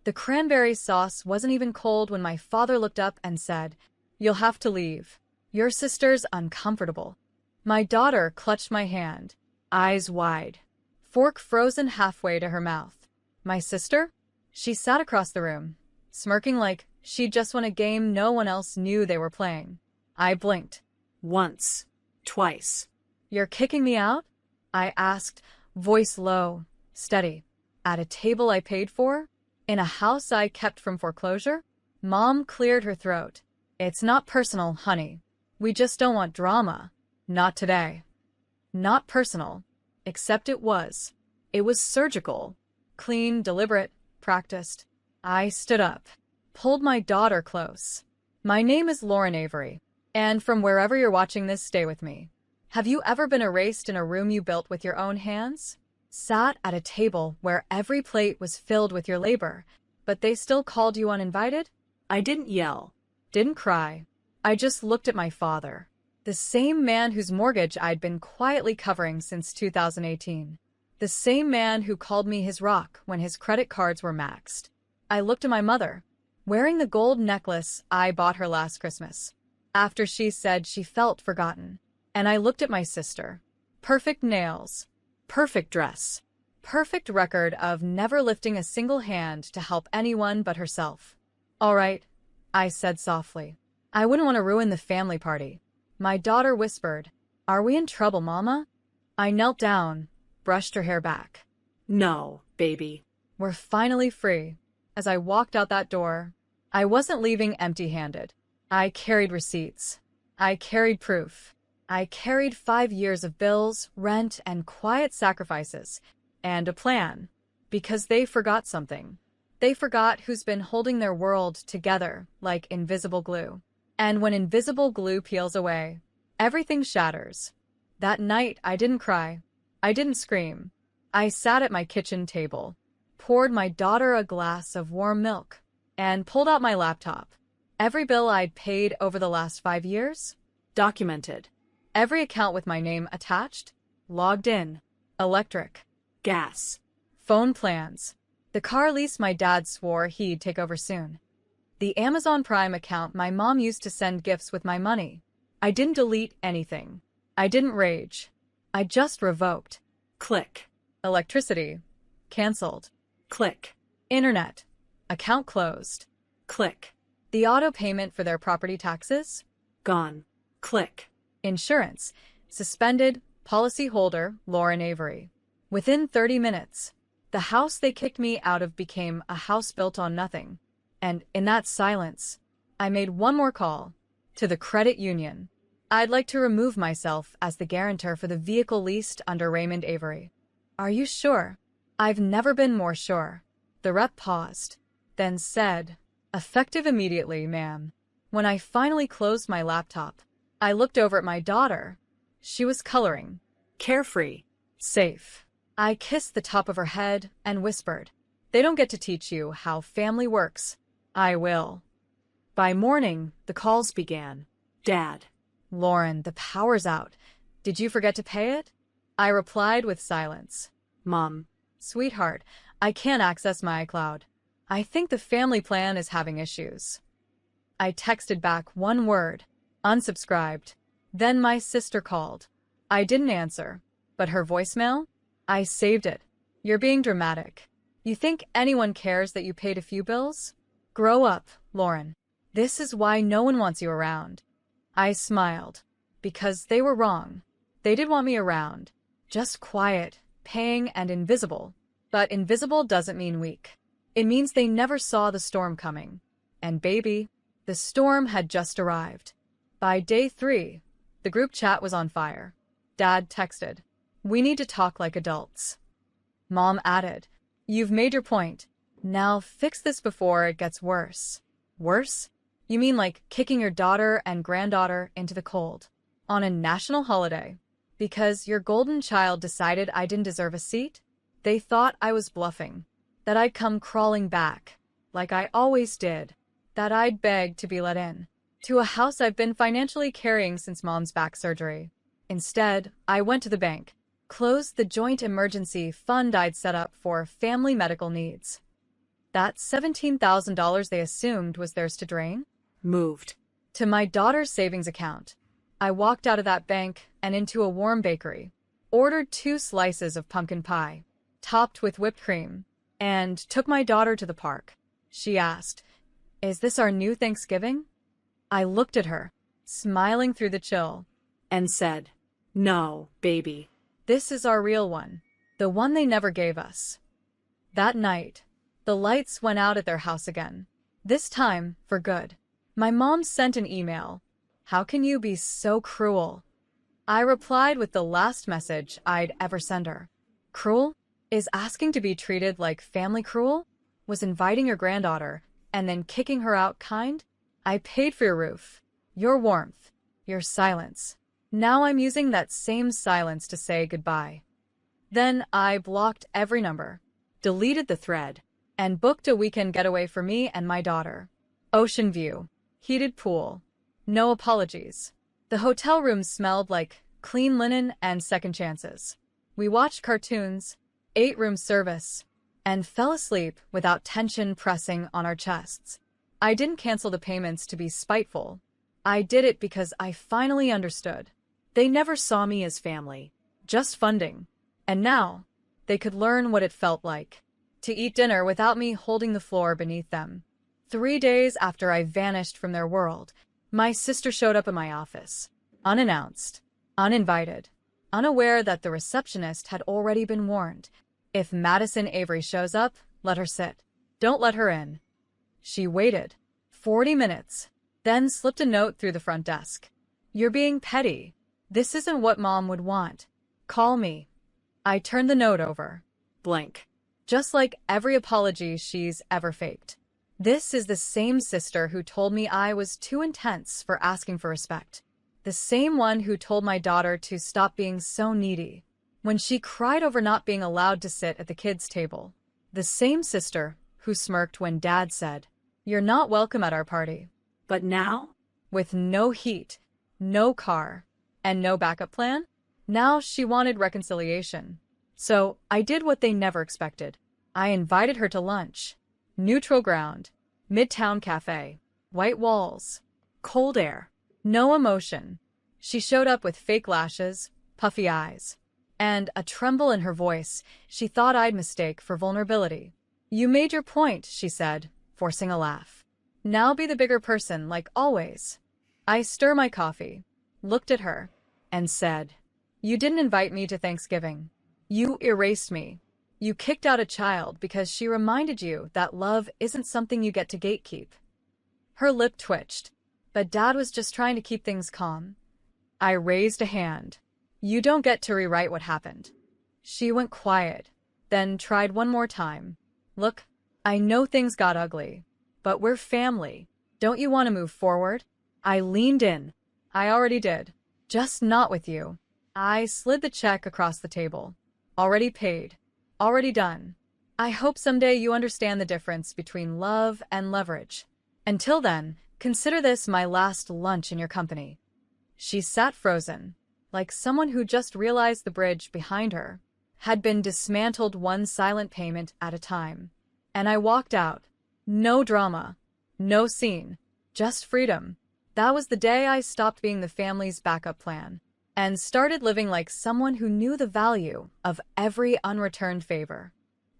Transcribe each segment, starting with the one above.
The cranberry sauce wasn't even cold when my father looked up and said, "You'll have to leave. Your sister's uncomfortable." My daughter clutched my hand, eyes wide, fork frozen halfway to her mouth. My sister? She sat across the room, smirking like she'd just won a game no one else knew they were playing. I blinked. Once. Twice. "You're kicking me out?" I asked, voice low, steady. "At a table I paid for? In a house I kept from foreclosure?" Mom cleared her throat. "It's not personal, honey. We just don't want drama. Not today." Not personal. Except it was. It was surgical. Clean, deliberate, practiced. I stood up, pulled my daughter close. "My name is Lauren Avery, and from wherever you're watching this, stay with me. Have you ever been erased in a room you built with your own hands? Sat at a table where every plate was filled with your labor, but they still called you uninvited?" I didn't yell. Didn't cry. I just looked at my father, the same man whose mortgage I'd been quietly covering since 2018. The same man who called me his rock when his credit cards were maxed. I looked at my mother, wearing the gold necklace I bought her last Christmas, after she said she felt forgotten. And I looked at my sister. Perfect nails, perfect dress, perfect record of never lifting a single hand to help anyone but herself. "All right," I said softly. "I wouldn't want to ruin the family party." My daughter whispered, "Are we in trouble, Mama?" I knelt down, brushed her hair back. No, baby. "We're finally free." As I walked out that door, I wasn't leaving empty-handed. I carried receipts. I carried proof. I carried 5 years of bills, rent, and quiet sacrifices, and a plan. Because they forgot something. They forgot who's been holding their world together like invisible glue. And when invisible glue peels away, everything shatters. That night, I didn't cry. I didn't scream. I sat at my kitchen table, poured my daughter a glass of warm milk, and pulled out my laptop. Every bill I'd paid over the last 5 years? Documented. Every account with my name attached? Logged in. Electric. Gas. Phone plans. The car lease my dad swore he'd take over soon. The Amazon Prime account my mom used to send gifts with my money. I didn't delete anything. I didn't rage. I just revoked. Click. Electricity. Cancelled. Click. Internet. Account closed. Click. The auto payment for their property taxes? Gone. Click. Insurance. Suspended. Policyholder Lauren Avery. Within 30 minutes, the house they kicked me out of became a house built on nothing. And in that silence, I made one more call. To the credit union. "I'd like to remove myself as the guarantor for the vehicle leased under Raymond Avery." "Are you sure?" "I've never been more sure." The rep paused, then said, "Effective immediately, ma'am." When I finally closed my laptop, I looked over at my daughter. She was coloring. Carefree. Safe. I kissed the top of her head and whispered, "They don't get to teach you how family works. I will." By morning, the calls began. Dad. "Lauren, the power's out. Did you forget to pay it?" I replied with silence. Mom. "Sweetheart, I can't access my iCloud. I think the family plan is having issues." I texted back one word, unsubscribed. Then my sister called. I didn't answer, but her voicemail? I saved it. "You're being dramatic. You think anyone cares that you paid a few bills? Grow up, Lauren. This is why no one wants you around." I smiled. Because they were wrong. They did want me around. Just quiet, paying, and invisible. But invisible doesn't mean weak. It means they never saw the storm coming. And baby, the storm had just arrived. By day 3, the group chat was on fire. Dad texted, "We need to talk like adults." Mom added, "You've made your point. Now fix this before it gets worse." Worse? You mean like kicking your daughter and granddaughter into the cold? On a national holiday? Because your golden child decided I didn't deserve a seat? They thought I was bluffing. That I'd come crawling back, like I always did. That I'd beg to be let in. To a house I've been financially carrying since Mom's back surgery. Instead, I went to the bank, closed the joint emergency fund I'd set up for family medical needs. That $17,000 they assumed was theirs to drain? Moved. To my daughter's savings account. I walked out of that bank and into a warm bakery, ordered 2 slices of pumpkin pie, topped with whipped cream, and took my daughter to the park. She asked, "Is this our new Thanksgiving?" I looked at her, smiling through the chill, And said, "No, baby." "This is our real one, the one they never gave us." That night, the lights went out at their house again, this time for good. My mom sent an email. "How can you be so cruel?" I replied with the last message I'd ever send her. Cruel? Is asking to be treated like family cruel? Was inviting your granddaughter and then kicking her out kind? I paid for your roof, your warmth, your silence. Now I'm using that same silence to say goodbye. Then I blocked every number, deleted the thread, and booked a weekend getaway for me and my daughter. Ocean view, heated pool, no apologies. The hotel room smelled like clean linen and second chances. We watched cartoons, ate room service, and fell asleep without tension pressing on our chests. I didn't cancel the payments to be spiteful. I did it because I finally understood. They never saw me as family, just funding. And now, they could learn what it felt like to eat dinner without me holding the floor beneath them. 3 days after I vanished from their world, my sister showed up at my office, unannounced, uninvited, unaware that the receptionist had already been warned. If Madison Avery shows up, let her sit. Don't let her in. She waited 40 minutes, then slipped a note through the front desk. "You're being petty. This isn't what Mom would want. Call me." I turned the note over. Blank. Just like every apology she's ever faked. This is the same sister who told me I was too intense for asking for respect. The same one who told my daughter to stop being so needy when she cried over not being allowed to sit at the kids' table. The same sister who smirked when Dad said, "You're not welcome at our party." But now? With no heat, no car, and no backup plan, now she wanted reconciliation. So I did what they never expected. I invited her to lunch. Neutral ground, Midtown Cafe, white walls, cold air, no emotion. She showed up with fake lashes, puffy eyes, and a tremble in her voice she thought I'd mistake for vulnerability. "You made your point," she said, forcing a laugh. "Now be the bigger person, like always." I stir my coffee, looked at her, and said, "You didn't invite me to Thanksgiving. You erased me. You kicked out a child because she reminded you that love isn't something you get to gatekeep." Her lip twitched, but Dad was just trying to keep things calm. I raised a hand. "You don't get to rewrite what happened." She went quiet, then tried one more time. "Look, I know things got ugly, but we're family. Don't you want to move forward?" I leaned in. "I already did. Just not with you." I slid the check across the table. "Already paid. Already done. I hope someday you understand the difference between love and leverage. Until then, consider this my last lunch in your company." She sat frozen, like someone who just realized the bridge behind her had been dismantled one silent payment at a time. And I walked out. No drama. No scene. Just freedom. That was the day I stopped being the family's backup plan and started living like someone who knew the value of every unreturned favor.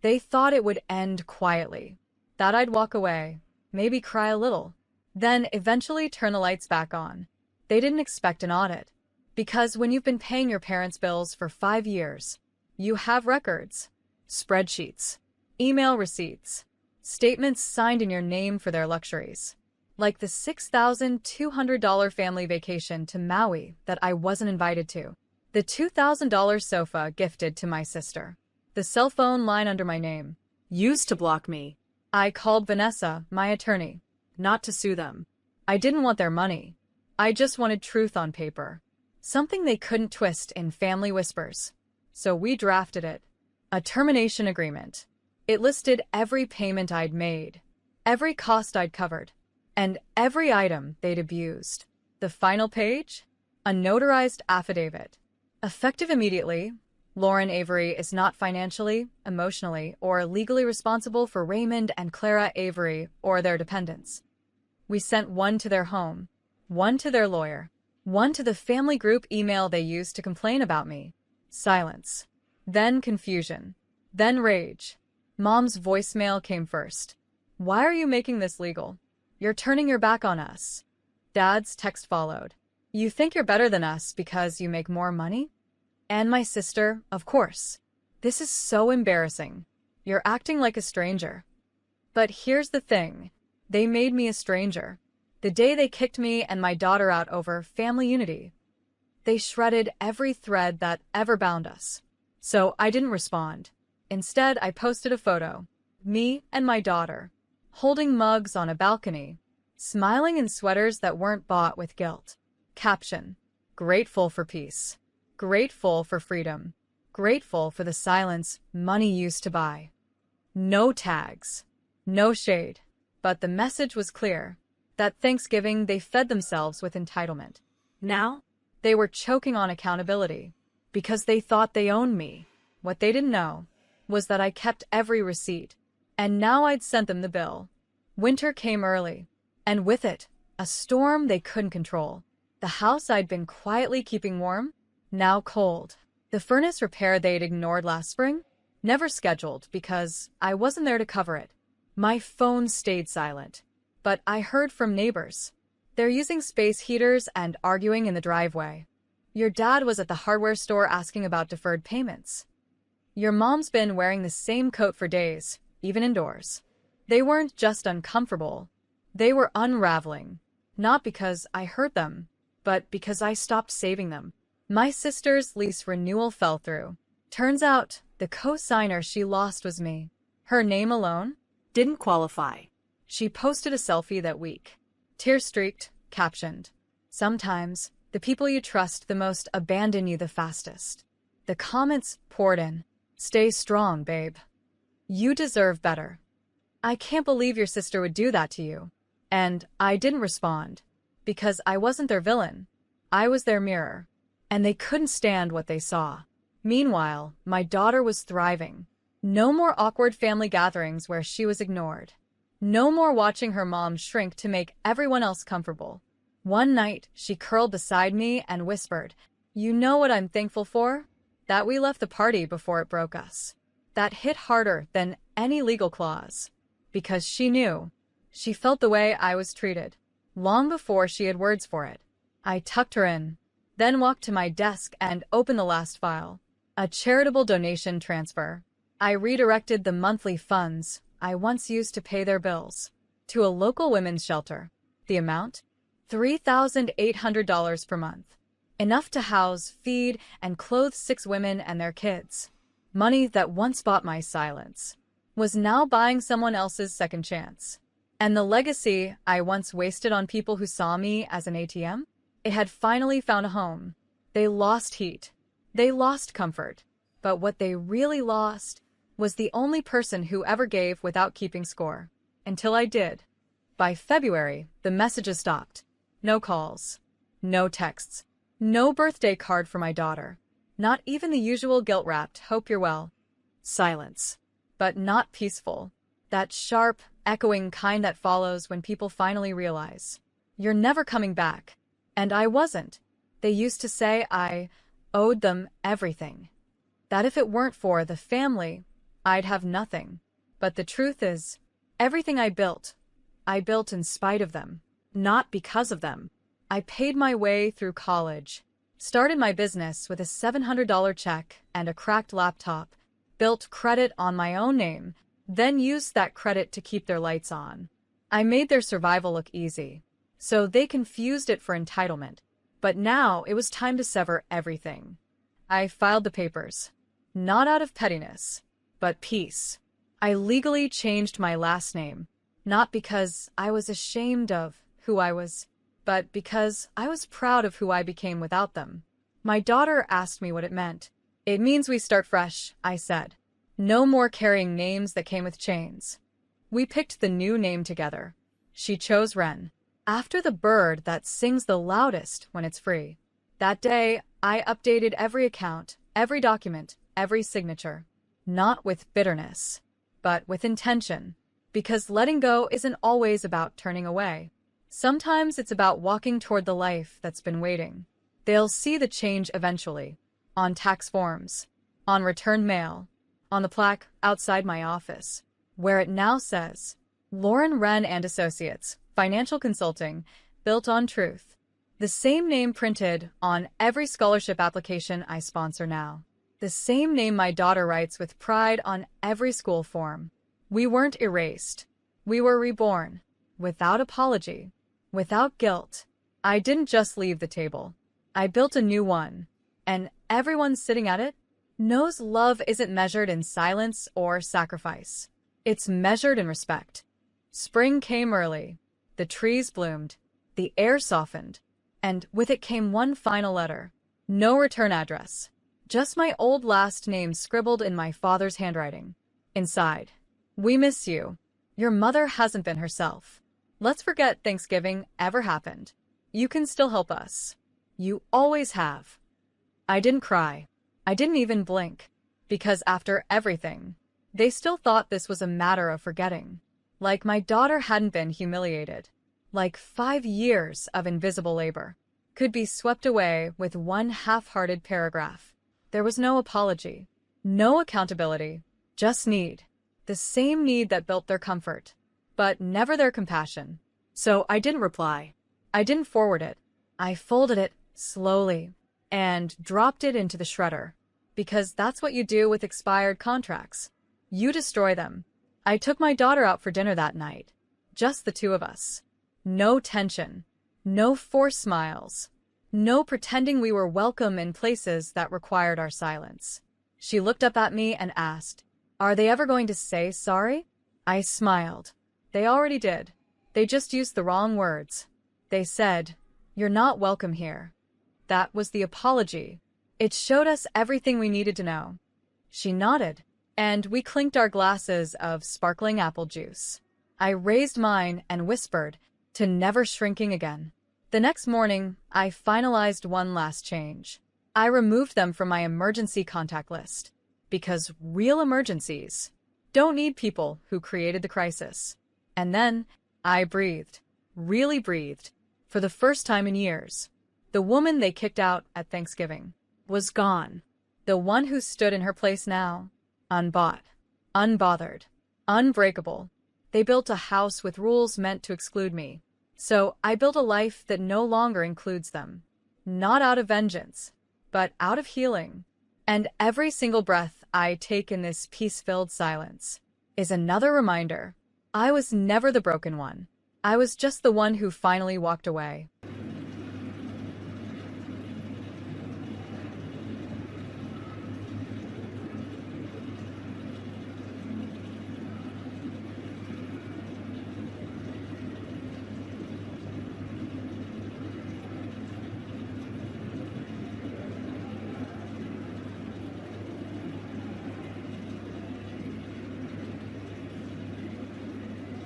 They thought it would end quietly, that I'd walk away, maybe cry a little, then eventually turn the lights back on. They didn't expect an audit, because when you've been paying your parents' bills for 5 years, you have records, spreadsheets, email receipts, statements signed in your name for their luxuries. Like the $6,200 family vacation to Maui that I wasn't invited to. The $2,000 sofa gifted to my sister. The cell phone line under my name, used to block me. I called Vanessa, my attorney, not to sue them. I didn't want their money. I just wanted truth on paper. Something they couldn't twist in family whispers. So we drafted it. A termination agreement. It listed every payment I'd made, every cost I'd covered, and every item they'd abused. The final page? A notarized affidavit. Effective immediately, Lauren Avery is not financially, emotionally, or legally responsible for Raymond and Clara Avery or their dependents. We sent one to their home, one to their lawyer, one to the family group email they used to complain about me. Silence. Then confusion. Then rage. Mom's voicemail came first. Why are you making this legal? You're turning your back on us. Dad's text followed. You think you're better than us because you make more money? And my sister, of course. This is so embarrassing. You're acting like a stranger. But here's the thing. They made me a stranger. The day they kicked me and my daughter out over family unity. They shredded every thread that ever bound us. So I didn't respond. Instead, I posted a photo. Me and my daughter, holding mugs on a balcony, smiling in sweaters that weren't bought with guilt. Caption: grateful for peace. Grateful for freedom. Grateful for the silence money used to buy. No tags. No shade. But the message was clear. That Thanksgiving they fed themselves with entitlement. Now? They were choking on accountability. Because they thought they owned me. What they didn't know was that I kept every receipt. And now I'd sent them the bill. Winter came early. And with it, a storm they couldn't control. The house I'd been quietly keeping warm, now cold. The furnace repair they'd ignored last spring, never scheduled because I wasn't there to cover it. My phone stayed silent. But I heard from neighbors. They're using space heaters and arguing in the driveway. Your dad was at the hardware store asking about deferred payments. Your mom's been wearing the same coat for days, even indoors. They weren't just uncomfortable. They were unraveling. Not because I hurt them, but because I stopped saving them. My sister's lease renewal fell through. Turns out, the co-signer she lost was me. Her name alone Didn't qualify. She posted a selfie that week. Tear-streaked, captioned. Sometimes, the people you trust the most abandon you the fastest. The comments poured in. Stay strong, babe. You deserve better. I can't believe your sister would do that to you. And I didn't respond. Because I wasn't their villain. I was their mirror. And they couldn't stand what they saw. Meanwhile, my daughter was thriving. No more awkward family gatherings where she was ignored. No more watching her mom shrink to make everyone else comfortable. One night, she curled beside me and whispered, "You know what I'm thankful for? That we left the party before it broke us." That hit harder than any legal clause. Because she knew. She felt the way I was treated. Long before she had words for it. I tucked her in. Then walked to my desk and opened the last file. A charitable donation transfer. I redirected the monthly funds I once used to pay their bills to a local women's shelter. The amount? $3,800 per month. Enough to house, feed, and clothe 6 women and their kids. Money that once bought my silence was now buying someone else's second chance. And the legacy I once wasted on people who saw me as an ATM? It had finally found a home. They lost heat. They lost comfort. But what they really lost was the only person who ever gave without keeping score. Until I did. By February, the messages stopped. No calls. No texts. No birthday card for my daughter. Not even the usual guilt-wrapped "hope you're well." Silence. But not peaceful. That sharp, echoing kind that follows when people finally realize. You're never coming back. And I wasn't. They used to say I owed them everything. That if it weren't for the family, I'd have nothing. But the truth is, everything I built in spite of them, not because of them. I paid my way through college, started my business with a $700 check and a cracked laptop, built credit on my own name, then used that credit to keep their lights on. I made their survival look easy, so they confused it for entitlement. But now it was time to sever everything. I filed the papers, not out of pettiness, but peace. I legally changed my last name, not because I was ashamed of who I was, but because I was proud of who I became without them. My daughter asked me what it meant. "It means we start fresh," I said. "No more carrying names that came with chains." We picked the new name together. She chose Wren, after the bird that sings the loudest when it's free. That day, I updated every account, every document, every signature. Not with bitterness, but with intention. Because letting go isn't always about turning away. Sometimes it's about walking toward the life that's been waiting. They'll see the change eventually. On tax forms, on return mail, on the plaque outside my office, where it now says, Lauren Wren and Associates, Financial Consulting, built on truth. The same name printed on every scholarship application I sponsor now. The same name my daughter writes with pride on every school form. We weren't erased. We were reborn. Without apology. Without guilt. I didn't just leave the table. I built a new one. And everyone sitting at it knows love isn't measured in silence or sacrifice. It's measured in respect. Spring came early. The trees bloomed. The air softened. And with it came one final letter. No return address. Just my old last name scribbled in my father's handwriting. Inside. We miss you. Your mother hasn't been herself. Let's forget Thanksgiving ever happened. You can still help us. You always have. I didn't cry. I didn't even blink. Because after everything, they still thought this was a matter of forgetting. Like my daughter hadn't been humiliated. Like 5 years of invisible labor could be swept away with one half-hearted paragraph. There was no apology. No accountability. Just need. The same need that built their comfort, but never their compassion. So I didn't reply. I didn't forward it. I folded it slowly and dropped it into the shredder. Because that's what you do with expired contracts. You destroy them. I took my daughter out for dinner that night. Just the two of us. No tension. No forced smiles. No pretending we were welcome in places that required our silence. She looked up at me and asked, "Are they ever going to say sorry?" I smiled. They already did. They just used the wrong words. They said, "You're not welcome here." That was the apology. It showed us everything we needed to know. She nodded, and we clinked our glasses of sparkling apple juice. I raised mine and whispered, "To never shrinking again." The next morning, I finalized one last change. I removed them from my emergency contact list. Because real emergencies don't need people who created the crisis. And then I breathed, really breathed, for the first time in years. The woman they kicked out at Thanksgiving was gone. The one who stood in her place now, unbought, unbothered, unbreakable. They built a house with rules meant to exclude me. So I built a life that no longer includes them. Not out of vengeance, but out of healing. And every single breath I take in this peace-filled silence is another reminder. I was never the broken one. I was just the one who finally walked away.